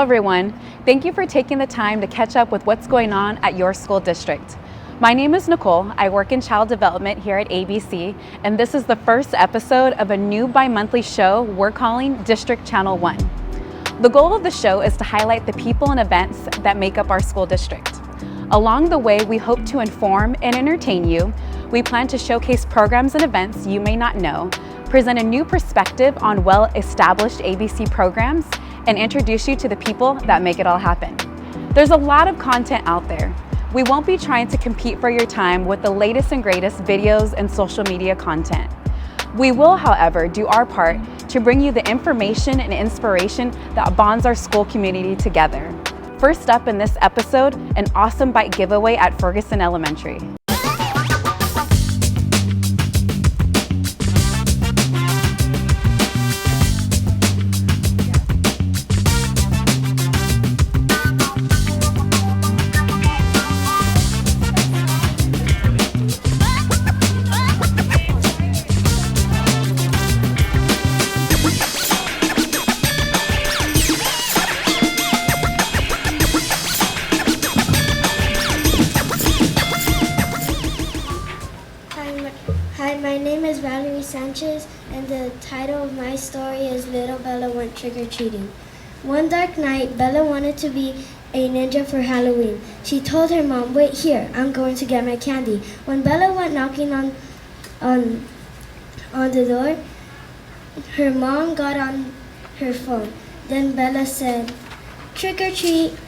everyone. Thank you for taking the time to catch up with what's going on at your school district. My name is Nicole. I work in child development here at ABC, and this is the first episode of a new bi-monthly show we're calling District Channel 1. The goal of the show is to highlight the people and events that make up our school district. Along the way, we hope to inform and entertain you. We plan to showcase programs and events you may not know, present a new perspective on well-established ABC programs, and introduce you to the people that make it all happen. There's a lot of content out there. We won't be trying to compete for your time with the latest and greatest videos and social media content. We will, however, do our part to bring you the information and inspiration that bonds our school community together. First up in this episode, an awesome bike giveaway at Ferguson Elementary. Sanchez, and the title of my story is Little Bella Went Trick-or-Treating. One dark night, Bella wanted to be a ninja for Halloween. She told her mom, "Wait here, I'm going to get my candy." When Bella went knocking on the door, her mom got on her phone. Then Bella said, "Trick or treat."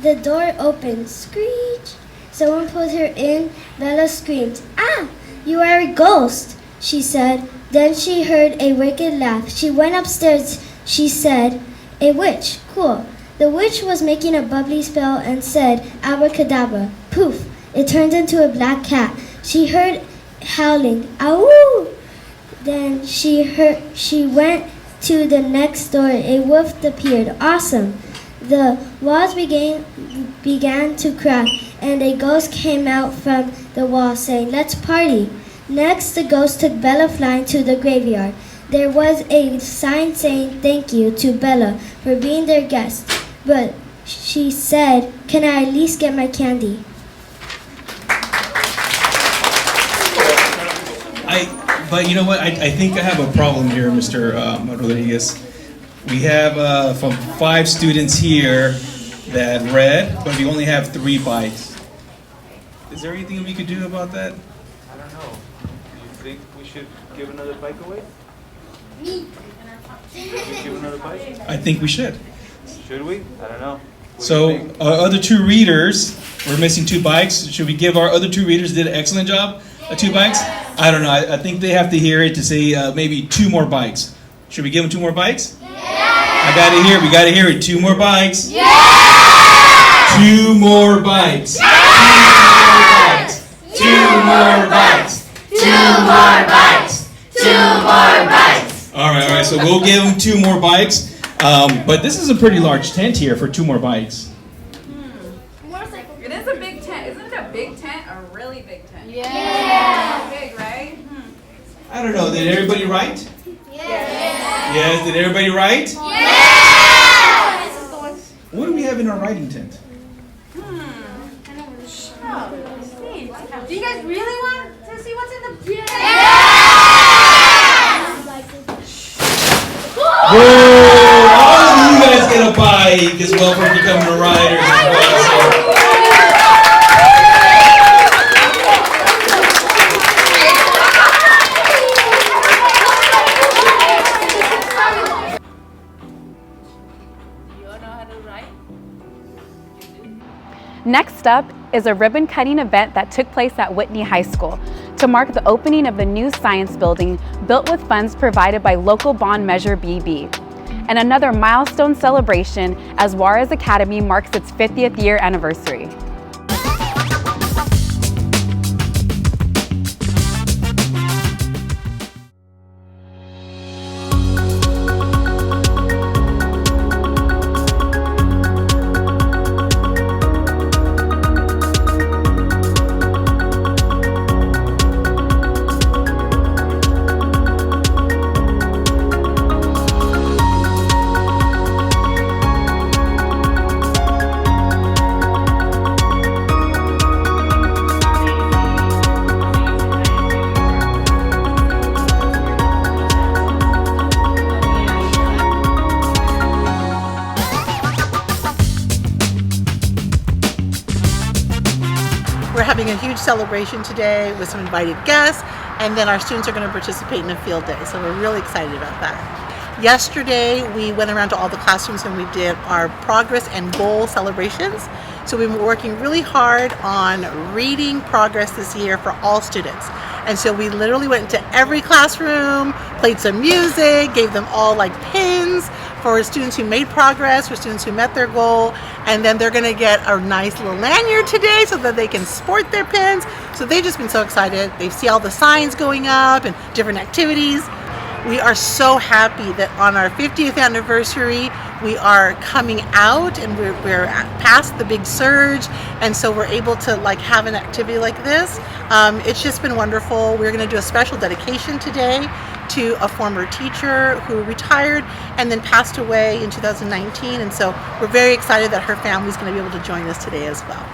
The door opened. Screech! Someone pulled her in. Bella screamed, "Ah! You are a ghost!" she said. Then she heard a wicked laugh. She went upstairs. She said, "A witch, cool." The witch was making a bubbly spell and said, "Abracadabra." Poof! It turned into a black cat. She heard howling, "Ow!" Then she went to the next door. A wolf appeared. Awesome! The walls began to crack, and a ghost came out from the wall saying, "Let's party." Next, the ghost took Bella flying to the graveyard. There was a sign saying thank you to Bella for being their guest, but she said, "Can I at least get my candy?" But you know what? I think I have a problem here, Mr. Rodriguez. We have from 5 students here that read, but we only have 3 bikes. Is there anything we could do about that? I don't know. Do you think we should give another bike away? Me. Give another bike? I think we should. Should we? I don't know. So our other 2 readers, we're missing 2 bikes. Should we give our other 2 readers did an excellent job? 2 bikes? I don't know. I think they have to hear it to say maybe 2 more bikes. Should we give them 2 more bikes? Yeah. I gotta hear it. We gotta hear it. 2 more bikes. Yeah. 2 more bikes. Yeah. 2 more bikes. 2 more bikes. 2 more bikes. All right. So we'll give them 2 more bikes. But this is a pretty large tent here for 2 more bikes. It is a big tent. Isn't it a big tent? A really big tent. Yeah. Big, right? I don't know. Did everybody write? Yes. Did everybody write? Yes. What do we have in our writing tent? Do you guys really want to see what's in the... Yes. Whoa! All of you guys get a bike as well for becoming a riders as well. So. Next up is a ribbon cutting event that took place at Whitney High School to mark the opening of the new science building built with funds provided by local bond measure BB. And another milestone celebration as Juarez Academy marks its 50th year anniversary. We're having a huge celebration today with some invited guests, and then our students are going to participate in a field day. So we're really excited about that. Yesterday, we went around to all the classrooms and we did our progress and goal celebrations. So we've been working really hard on reading progress this year for all students. And so we literally went into every classroom, played some music, gave them all like pins for students who made progress, for students who met their goal, and then they're gonna get a nice little lanyard today so that they can sport their pins. So they've just been so excited. They see all the signs going up and different activities. We are so happy that on our 50th anniversary, we are coming out and we're past the big surge, and so we're able to like have an activity like this. It's just been wonderful. We're going to do a special dedication today to a former teacher who retired and then passed away in 2019, and so we're very excited that her family is going to be able to join us today as well.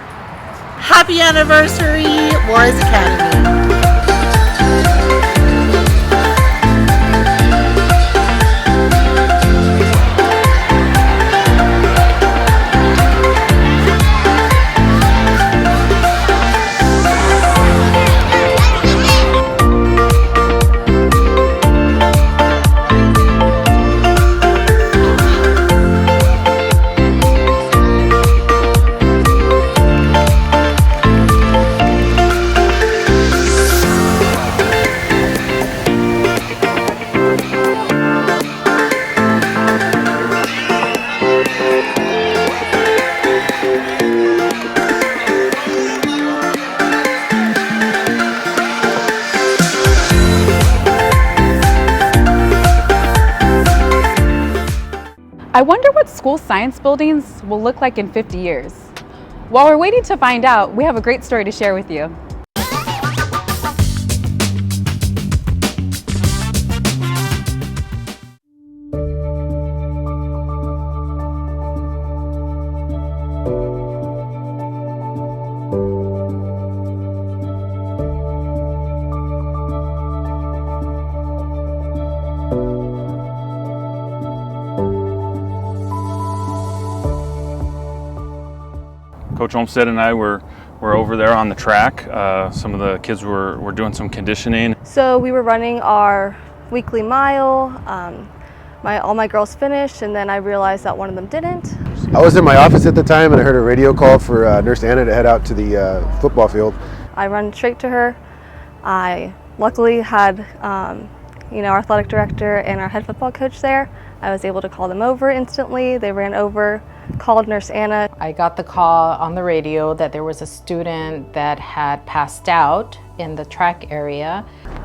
Happy anniversary, Juarez Academy. I wonder what school science buildings will look like in 50 years. While we're waiting to find out, we have a great story to share with you. Coach Olmsted and I were over there on the track. Some of the kids were doing some conditioning. So we were running our weekly mile. All my girls finished, and then I realized that one of them didn't. I was in my office at the time and I heard a radio call for Nurse Anna to head out to the football field. I run straight to her. I luckily had our athletic director and our head football coach there. I was able to call them over instantly. They ran over, called Nurse Anna. I got the call on the radio that there was a student that had passed out in the track area.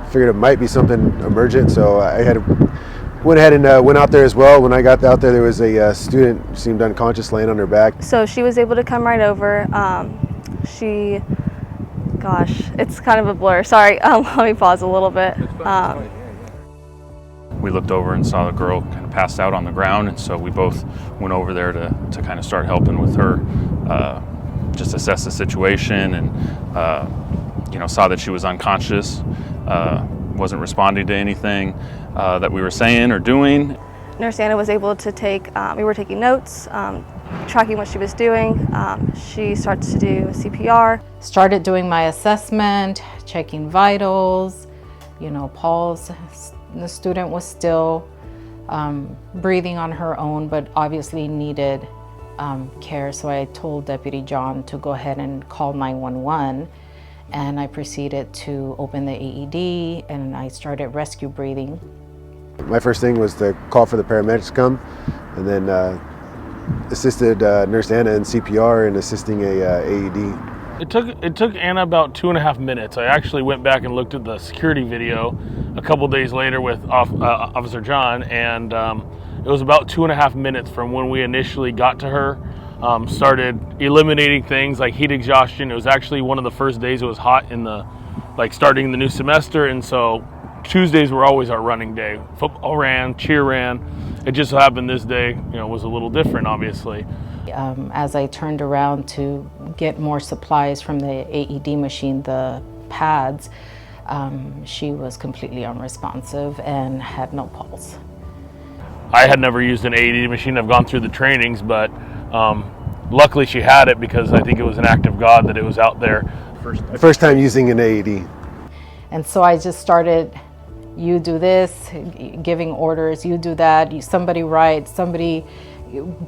Figured it might be something emergent, so I went ahead and went out there as well. When I got out there was a student who seemed unconscious laying on her back. So she was able to come right over. Gosh, it's kind of a blur. Sorry, let me pause a little bit. We looked over and saw the girl kind of passed out on the ground, and so we both went over there to kind of start helping with her, just assess the situation, and saw that she was unconscious, wasn't responding to anything that we were saying or doing. Nurse Anna was able to we were taking notes, tracking what she was doing. She starts to do CPR. Started doing my assessment, checking vitals, pulse. The student was still breathing on her own, but obviously needed care. So I told Deputy John to go ahead and call 911, and I proceeded to open the AED and I started rescue breathing. My first thing was to call for the paramedics to come, and then assisted Nurse Anna in CPR and assisting a AED. It took Anna about 2.5 minutes. I actually went back and looked at the security video a couple days later with Officer John, and it was about 2.5 minutes from when we initially got to her, started eliminating things like heat exhaustion. It was actually one of the first days it was hot starting the new semester, and so Tuesdays were always our running day. Football ran, cheer ran. It just so happened this day, was a little different, obviously. As I turned around to get more supplies from the AED machine, the pads, she was completely unresponsive and had no pulse. I had never used an AED machine. I've gone through the trainings, but luckily she had it because I think it was an act of God that it was out there. First time using an AED. And so I just started, you do this, giving orders, you do that, somebody write, somebody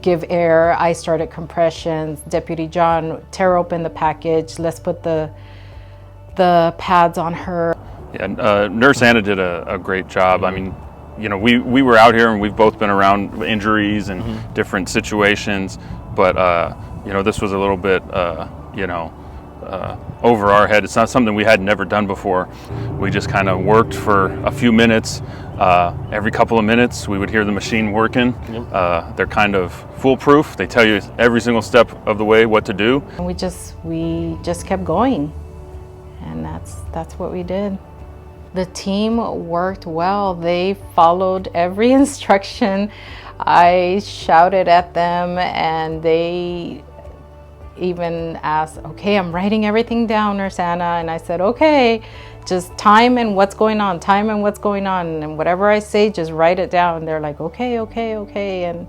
give air. I started compressions. Deputy John, tear open the package, let's put the pads on her. Yeah, Nurse Anna did a great job. I mean, you know, we were out here and we've both been around injuries and different situations, but you know, this was a little bit, you know, over our head. It's not something we had never done before. We just kind of worked for a few minutes. Every couple of minutes we would hear the machine working. They're kind of foolproof. They tell you every single step of the way what to do. And we just kept going, and that's what we did. The team worked well. They followed every instruction. I shouted at them and they even asked, okay, I'm writing everything down, Nurse Anna. And I said, okay, just time and what's going on, time and what's going on. And whatever I say, just write it down. And they're like, okay, okay, okay. And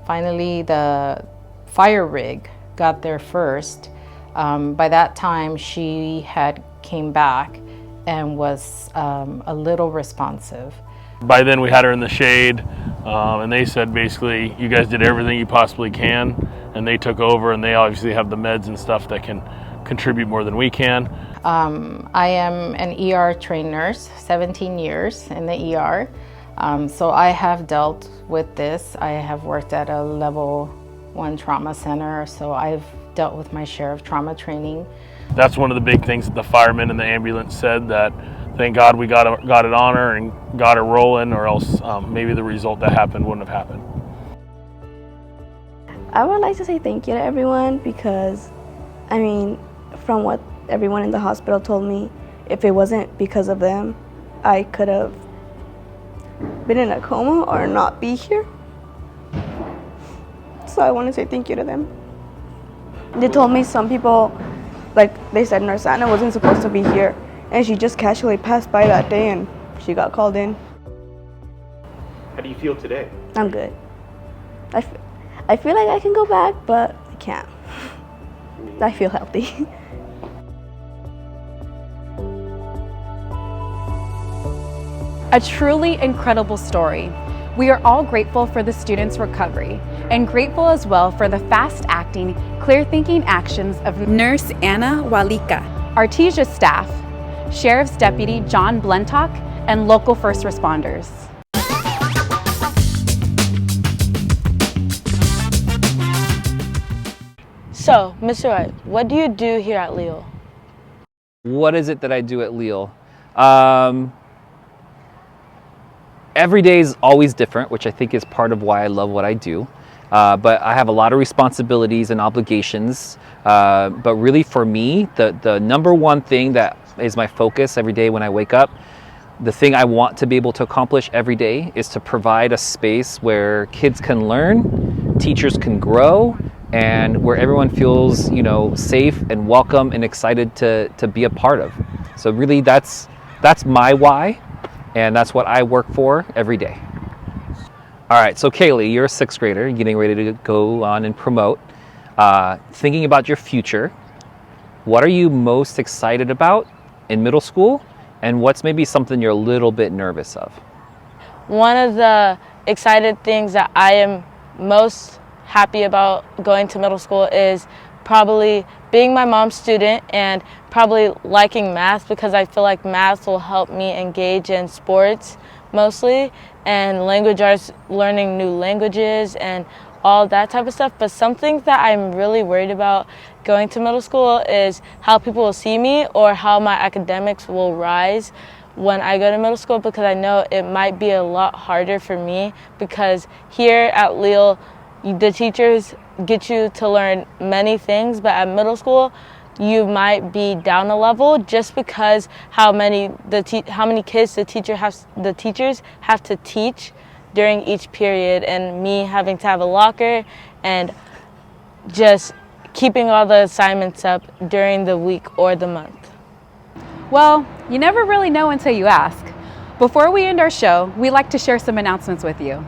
finally the fire rig got there first. By that time she had came back and was a little responsive. By then we had her in the shade, and they said basically, you guys did everything you possibly can, and they took over, and they obviously have the meds and stuff that can contribute more than we can. I am an ER trained nurse, 17 years in the ER, so I have dealt with this. I have worked at a level 1 trauma center, so I've dealt with my share of trauma training. That's one of the big things that the firemen and the ambulance said, that thank God we got it on her and got her rolling, or else maybe the result that happened wouldn't have happened. I would like to say thank you to everyone because, I mean, from what everyone in the hospital told me, if it wasn't because of them, I could have been in a coma or not be here. So I want to say thank you to them. They told me some people, like they said Nurse Anna wasn't supposed to be here, and she just casually passed by that day and she got called in. How do you feel today? I'm good. I feel like I can go back, but I can't. I feel healthy. A truly incredible story. We are all grateful for the students' recovery and grateful as well for the fast-acting, clear-thinking actions of Nurse Anna Walika, Artesia staff, Sheriff's Deputy John Blentock, and local first responders. So, Mr. Wright, what do you do here at Leal? What is it that I do at Leal? Every day is always different, which I think is part of why I love what I do. But I have a lot of responsibilities and obligations. But really for me, the number one thing that is my focus every day when I wake up, the thing I want to be able to accomplish every day is to provide a space where kids can learn, teachers can grow, and where everyone feels, you know, safe and welcome and excited to be a part of. So really that's my why, and that's what I work for every day. All right, so Kaylee, you're a 6th grader, getting ready to go on and promote. Thinking about your future, what are you most excited about in middle school, and what's maybe something you're a little bit nervous of? One of the excited things that I am most happy about going to middle school is probably being my mom's student and probably liking math, because I feel like math will help me engage in sports mostly, and language arts, learning new languages and all that type of stuff. But something that I'm really worried about going to middle school is how people will see me or how my academics will rise when I go to middle school, because I know it might be a lot harder for me, because here at Leal, the teachers get you to learn many things, but at middle school, you might be down a level just because how many kids the teachers have to teach during each period, and me having to have a locker and just keeping all the assignments up during the week or the month. Well, you never really know until you ask. Before we end our show, we like to share some announcements with you.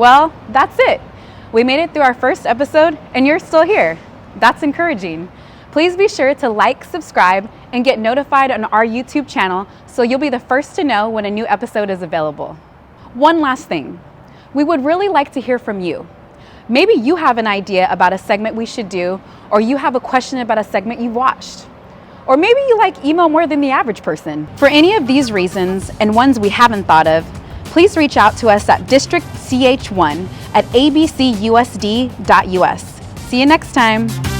Well, that's it. We made it through our first episode and you're still here. That's encouraging. Please be sure to like, subscribe, and get notified on our YouTube channel so you'll be the first to know when a new episode is available. One last thing. We would really like to hear from you. Maybe you have an idea about a segment we should do, or you have a question about a segment you've watched. Or maybe you like emo more than the average person. For any of these reasons and ones we haven't thought of, please reach out to us at District CH1 at abcusd.us. See you next time.